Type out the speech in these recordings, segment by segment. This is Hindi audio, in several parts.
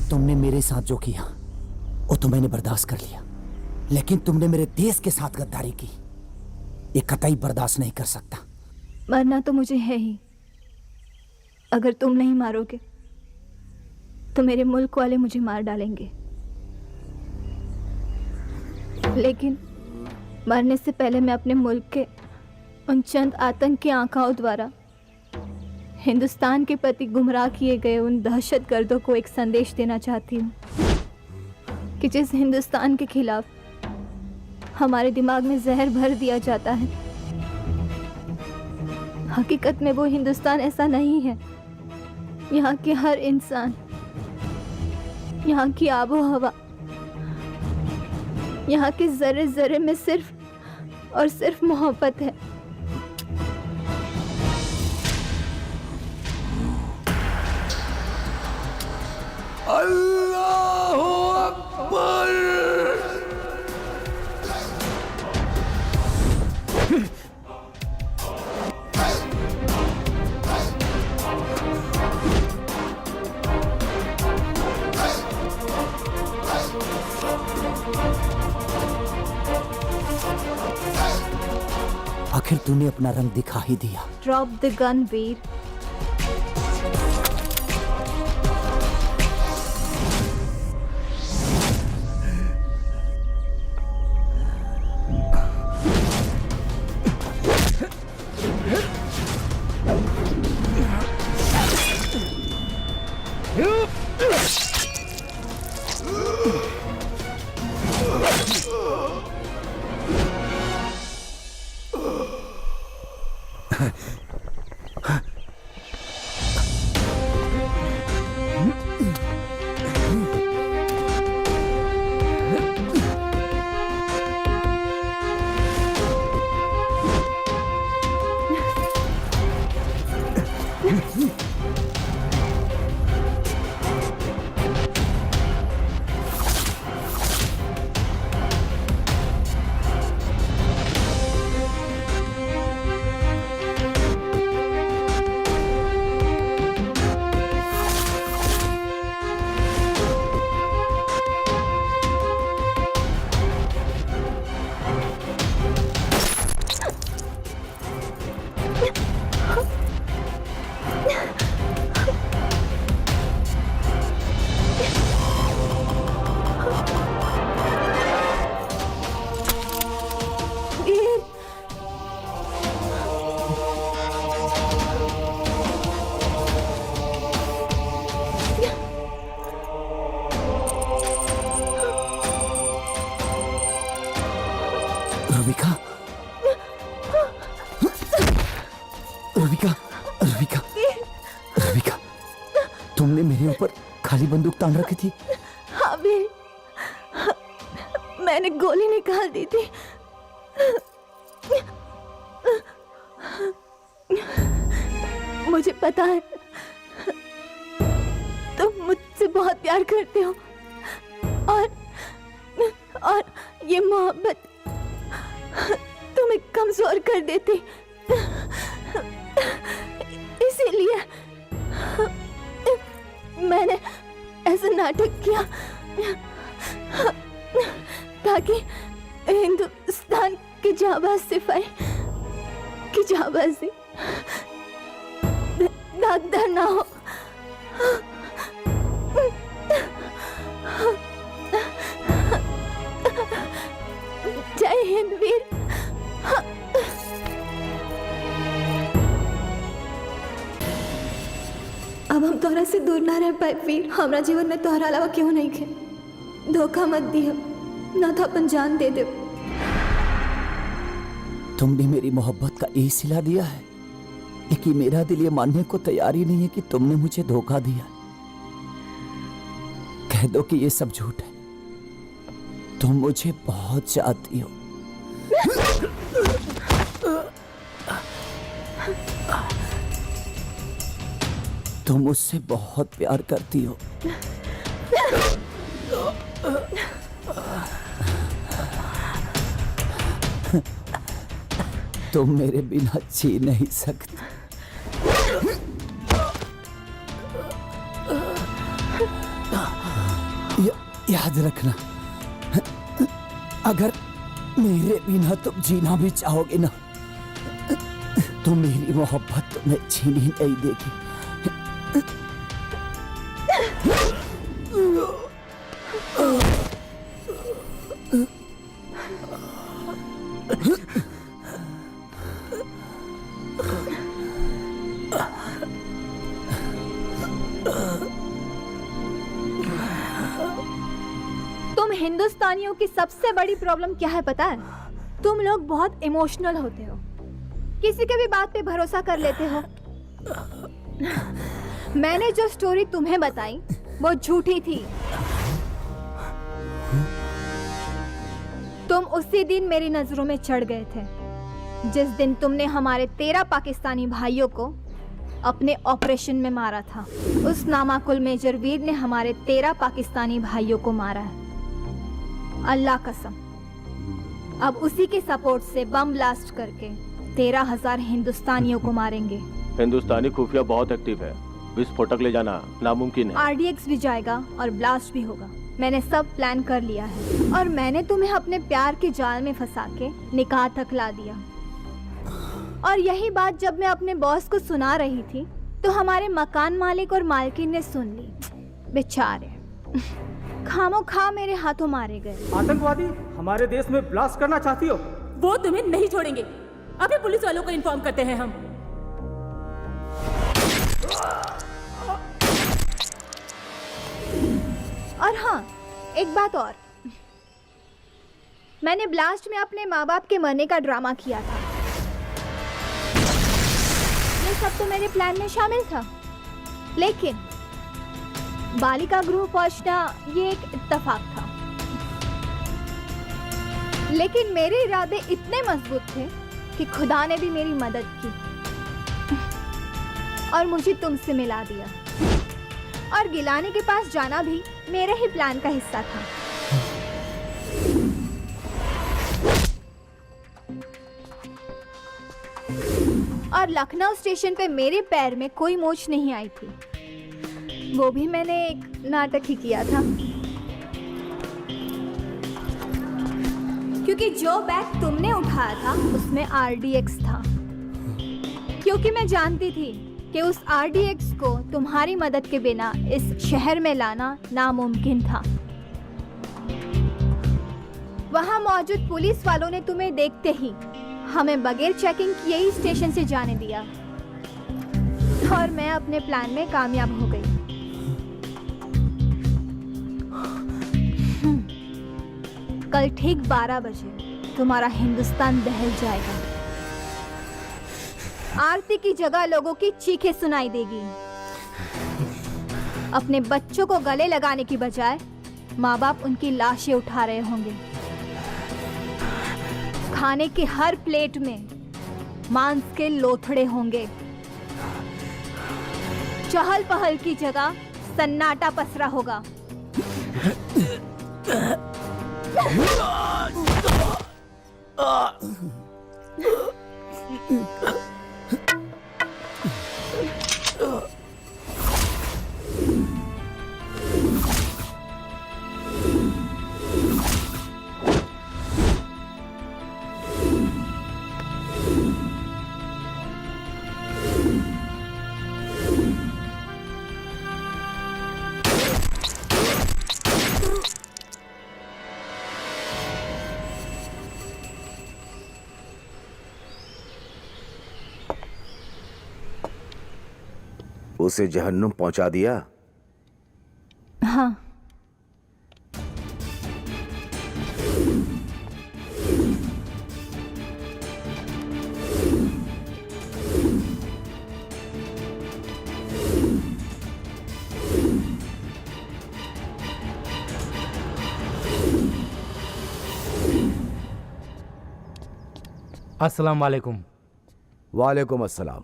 तुमने मेरे साथ जो किया वो तो मैंने बर्दाश्त कर लिया, लेकिन तुमने मेरे देश के साथ गद्दारी की, ये कतई बर्दाश्त नहीं कर सकता। मरना तो मुझे है ही। अगर तुम नहीं मारोगे तो मेरे मुल्क वाले मुझे मार डालेंगे, लेकिन मरने से पहले मैं अपने मुल्क के उन चंद आतंकी आकाओं द्वारा हिंदुस्तान के प्रति गुमराह किए गए उन दहशतगर्दों को एक संदेश देना चाहती हूँ कि जिस हिंदुस्तान के खिलाफ हमारे दिमाग में जहर भर दिया जाता है, हकीकत में वो हिंदुस्तान ऐसा नहीं है। यहाँ के हर इंसान, यहाँ की आबो हवा, यहाँ के जर्रे जर्रे में सिर्फ और सिर्फ मोहब्बत है। अल्लाहू अकबर। आखिर तूने अपना रंग दिखा ही दिया। ड्रॉप द गन वीर। रुबिका, रुबिका, रुबिका, तुमने मेरे ऊपर खाली बंदूक तान रखी थी। हाँ वीर, मैंने गोली निकाल दी थी। मुझे पता है तुम मुझसे बहुत प्यार करते हो और ये मोहब्बत तुम्हें कमजोर कर देती, इसीलिए मैंने ऐसा नाटक किया ताकि हिंदुस्तान की जाबाज सिपाही की जाबाजी दागदार ना हो। जय हिंद वीर। अब हम तोहरा से दूर ना रह पाए वीर। हमारा जीवन में तोहरा अलावा क्यों नहीं खे। धोखा मत दियो, ना तो अपन जान दे दे। तुमने मेरी मोहब्बत का ये सिला दिया है, लेकिन मेरा दिल ये मानने को तैयार ही नहीं है कि तुमने मुझे धोखा दिया। कह दो कि ये सब झूठ है। तुम मुझे बहुत चाहती हो। तुम मुझसे बहुत प्यार करती हो। तुम मेरे बिना जी नहीं सकती। याद रखना, अगर मेरे बिना तुम जीना भी चाहोगे ना, तो मेरी मोहब्बत तुम्हें छीनी नहीं देगी। तुम हिंदुस्तानियों की सबसे बड़ी प्रॉब्लम क्या है पता है? तुम लोग बहुत इमोशनल होते हो, किसी के भी बात पे भरोसा कर लेते हो। मैंने जो स्टोरी तुम्हें बताई वो झूठी थी। तुम उसी दिन मेरी नजरों में चढ़ गए थे, जिस दिन तुमने हमारे 13 पाकिस्तानी भाइयों को अपने ऑपरेशन में मारा था। उस नामाकुल मेजर वीर ने हमारे 13 पाकिस्तानी भाइयों को मारा है, अल्लाह कसम। अब उसी के सपोर्ट से बम ब्लास्ट करके 13,000 हिंदुस्तानियों को मारेंगे। हिंदुस्तानी खुफिया बहुत एक्टिव है, विस्फोटक ले जाना नामुमकिन है। RDX भी जाएगा और ब्लास्ट भी होगा। मैंने सब प्लान कर लिया है और मैंने तुम्हें अपने प्यार के जाल में फंसा के निकाह तक ला दिया। और यही बात जब मैं अपने बॉस को सुना रही थी तो हमारे मकान मालिक और मालकिन ने सुन ली। बेचारे खामोखा मेरे हाथों मारे गए। आतंकवादी हमारे देश में ब्लास्ट करना चाहती हो? वो तुम्हें नहीं छोड़ेंगे। अभी पुलिस वालों को इन्फॉर्म करते हैं हम। और हाँ, एक बात और, मैंने ब्लास्ट में अपने माँ बाप के मरने का ड्रामा किया था। ये सब तो मेरे प्लान में शामिल था, लेकिन बालिका गृह पहुंचना ये एक इत्तेफाक था। लेकिन मेरे इरादे इतने मजबूत थे कि खुदा ने भी मेरी मदद की और मुझे तुमसे मिला दिया। और गिलानी के पास जाना भी मेरे ही प्लान का हिस्सा था। और लखनऊ स्टेशन पे मेरे पैर में कोई मोच नहीं आई थी, वो भी मैंने एक नाटक ही किया था। क्योंकि जो बैग तुमने उठाया था उसमें RDX था, क्योंकि मैं जानती थी कि उस RDX को तुम्हारी मदद के बिना इस शहर में लाना नामुमकिन था। वहां मौजूद पुलिस वालों ने तुम्हें देखते ही हमें बगैर चेकिंग किए ही स्टेशन से जाने दिया और मैं अपने प्लान में कामयाब हो गई। कल ठीक 12 बजे तुम्हारा हिंदुस्तान दहल जाएगा। आरती की जगह लोगों की चीखें सुनाई देगी। अपने बच्चों को गले लगाने की बजाय माँ बाप उनकी लाशें उठा रहे होंगे। खाने की हर प्लेट में मांस के लोथड़े होंगे। चहल पहल की जगह सन्नाटा पसरा होगा। उसे जहन्नुम पहुंचा दिया। हाँ। अस्सलाम वालेकुम। वालेकुम अस्सलाम।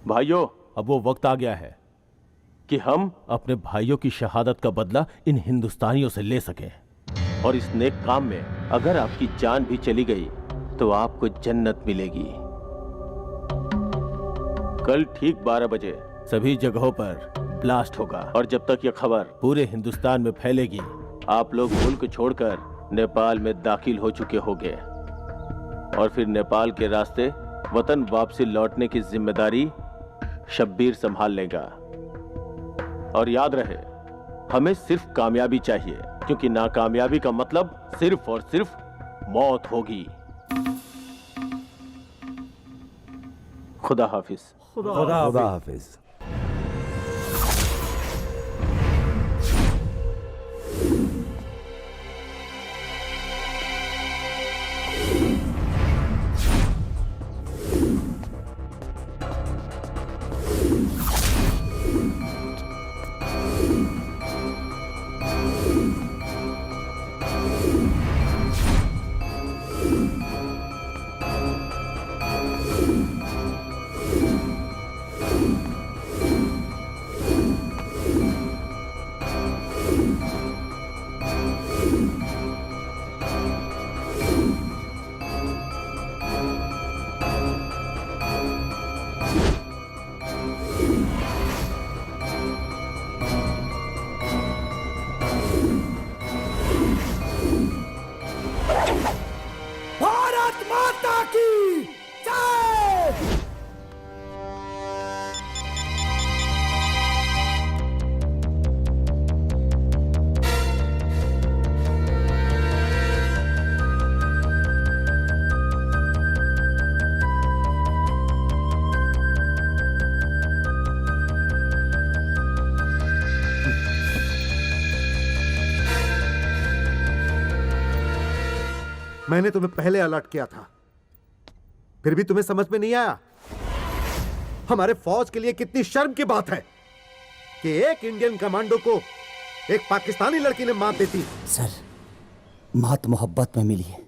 भाइयों, अब वो वक्त आ गया है कि हम अपने भाइयों की शहादत का बदला इन हिंदुस्तानियों से ले सकें। और इस नेक काम में अगर आपकी जान भी चली गई तो आपको जन्नत मिलेगी। कल ठीक 12 बजे सभी जगहों पर ब्लास्ट होगा और जब तक यह खबर पूरे हिंदुस्तान में फैलेगी आप लोग मुल्क छोड़कर नेपाल में दाखिल हो चुके होंगे और फिर नेपाल के रास्ते वतन वापसी लौटने की जिम्मेदारी शब्बीर संभाल लेगा। और याद रहे, हमें सिर्फ कामयाबी चाहिए, क्योंकि नाकामयाबी का मतलब सिर्फ और सिर्फ मौत होगी। खुदा हाफिज। खुदा हाफिज। भारत माता की जय। मैंने तुम्हें पहले अलर्ट किया था, फिर भी तुम्हें समझ में नहीं आया। हमारे फौज के लिए कितनी शर्म की बात है कि एक इंडियन कमांडो को एक पाकिस्तानी लड़की ने मार देती। सर, मात मोहब्बत में मिली है,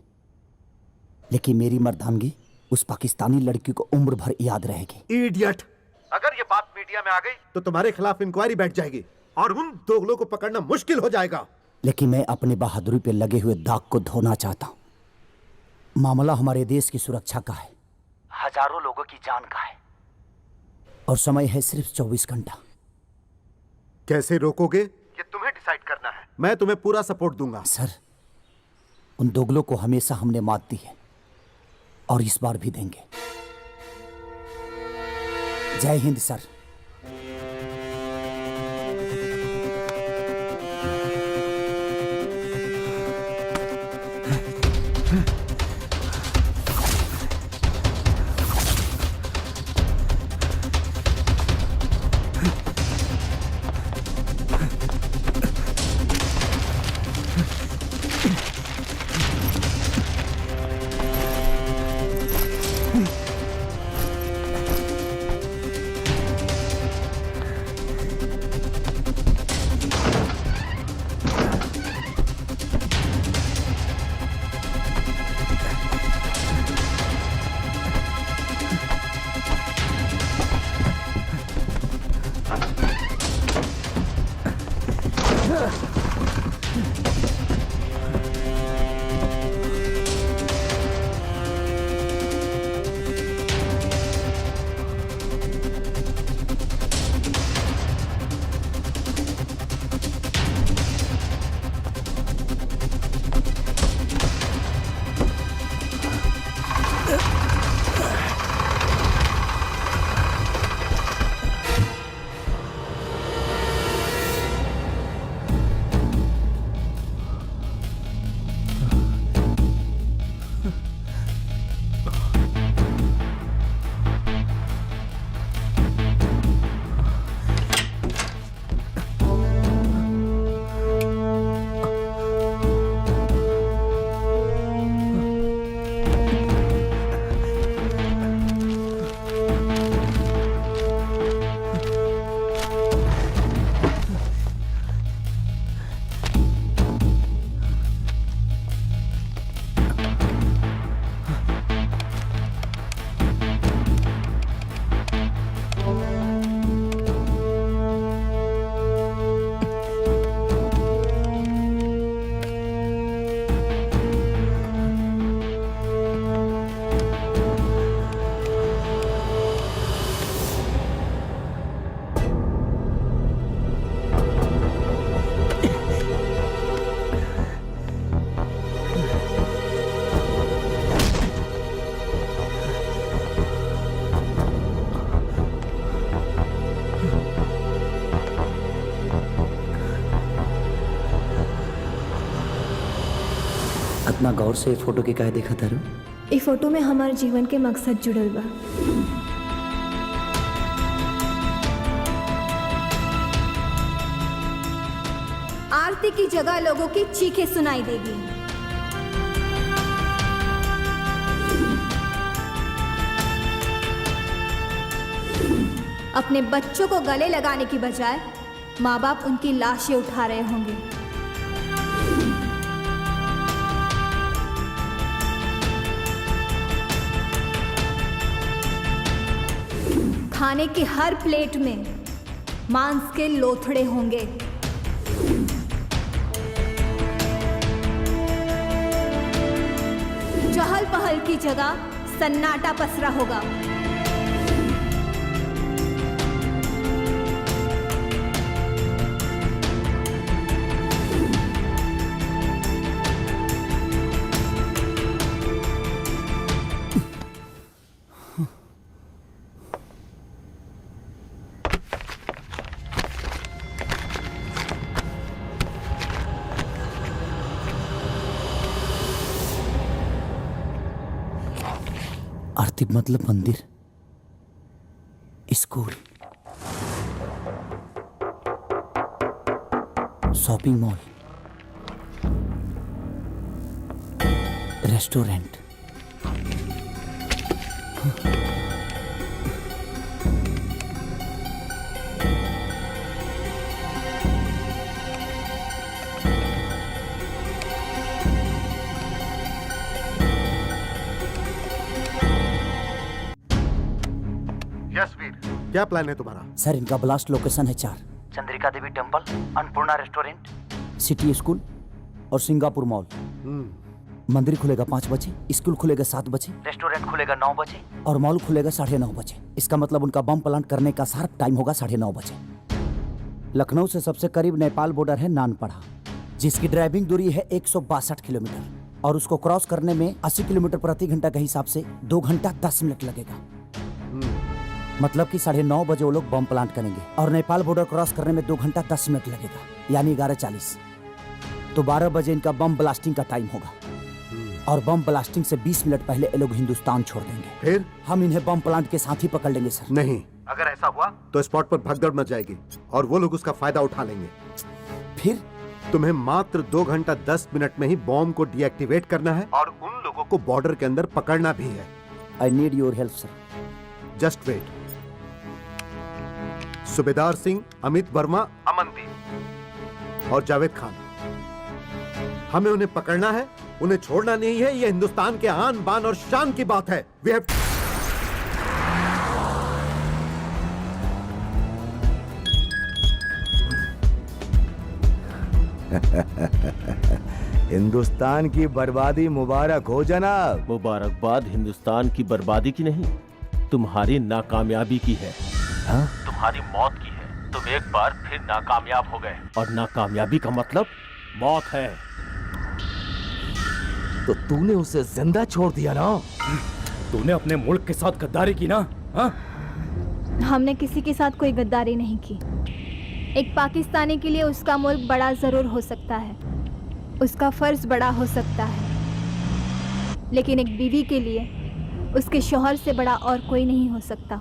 लेकिन मेरी मर्दानगी उस पाकिस्तानी लड़की को उम्र भर याद रहेगी। इडियट! अगर ये बात मीडिया में आ गई तो तुम्हारे खिलाफ इंक्वायरी बैठ जाएगी और उन दोगलों को पकड़ना मुश्किल हो जाएगा। लेकिन मैं अपनी बहादुरी पे लगे हुए दाग को धोना चाहता हूं। मामला हमारे देश की सुरक्षा का है, हजारों लोगों की जान का है, और समय है सिर्फ 24 घंटा। कैसे रोकोगे ये तुम्हें डिसाइड करना है। मैं तुम्हें पूरा सपोर्ट दूंगा। सर, उन दोगलों को हमेशा हमने मात दी है और इस बार भी देंगे। जय हिंद सर। इतना गौर से फोटो के काहे देखा तारू? ई फोटो में हमारे जीवन के मकसद जुड़ल बा। आरती की जगह लोगों की चीखें सुनाई देगी। अपने बच्चों को गले लगाने की बजाय माँ बाप उनकी लाशें उठा रहे होंगे। खाने की हर प्लेट में मांस के लोथड़े होंगे। चहल पहल की जगह सन्नाटा पसरा होगा। आरती मतलब मंदिर, school, shopping mall, restaurant. Yes Veer, क्या प्लान है तुम्हारा? सर, इनका ब्लास्ट लोकेशन है 4: Chandrika Devi temple, Annapurna restaurant, city school और सिंगापुर मॉल। मंदिर खुलेगा 5 बजे, स्कूल खुलेगा 7 बजे, रेस्टोरेंट खुलेगा 9 बजे और मॉल खुलेगा 9:30 बजे। इसका मतलब उनका बम प्लांट करने का शार्प टाइम होगा 9:30 बजे। लखनऊ से सबसे करीब नेपाल बॉर्डर है नानपड़ा, जिसकी ड्राइविंग दूरी है 162 किलोमीटर और उसको क्रॉस करने में 80 किलोमीटर प्रति घंटा के हिसाब से 2 घंटा 10 मिनट लगेगा। मतलब कि 9:30 बजे वो लोग बम प्लांट करेंगे और नेपाल बॉर्डर क्रॉस करने में 2 घंटा 10 मिनट लगेगा, यानी 11:40। तो 12 बजे इनका बम ब्लास्टिंग का टाइम होगा और बम ब्लास्टिंग से 20 मिनट पहले ये लोग हिंदुस्तान छोड़ देंगे। फिर हम इन्हें बम प्लांट के साथ ही पकड़ लेंगे सर। नहीं, अगर ऐसा हुआ तो स्पॉट पर भगदड़ मच जाएगी और वो लोग उसका फायदा उठा लेंगे। फिर तुम्हें मात्र 2 घंटा 10 मिनट में ही बॉम्ब को डीएक्टिवेट करना है और उन लोगों को बॉर्डर के अंदर पकड़ना भी है। I need your help sir. Just wait. सूबेदार सिंह, अमित वर्मा, अमनदीप और जावेद खान, हमें उन्हें पकड़ना है, उन्हें छोड़ना नहीं है। ये हिंदुस्तान के आन बान और शान की बात है। We have... हिंदुस्तान की बर्बादी मुबारक हो जनाब। मुबारकबाद हिंदुस्तान की बर्बादी की नहीं, तुम्हारी नाकामयाबी की है। हाँ? तुम्हारी मौत की है। तुम एक बार फिर नाकामयाब हो गए और नाकामयाबी का मतलब मौत है। तो तूने उसे जिंदा छोड़ दिया ना? तूने अपने मुल्क के साथ गद्दारी की ना? हाँ? हमने किसी के साथ कोई गद्दारी नहीं की। एक पाकिस्तानी के लिए उसका मुल्क बड़ा जरूर हो सकता है, उसका फर्ज बड़ा हो सकता है, लेकिन एक बीवी के लिए उसके शौहर से बड़ा और कोई नहीं हो सकता।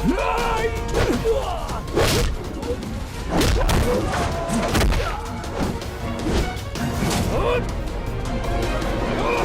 No!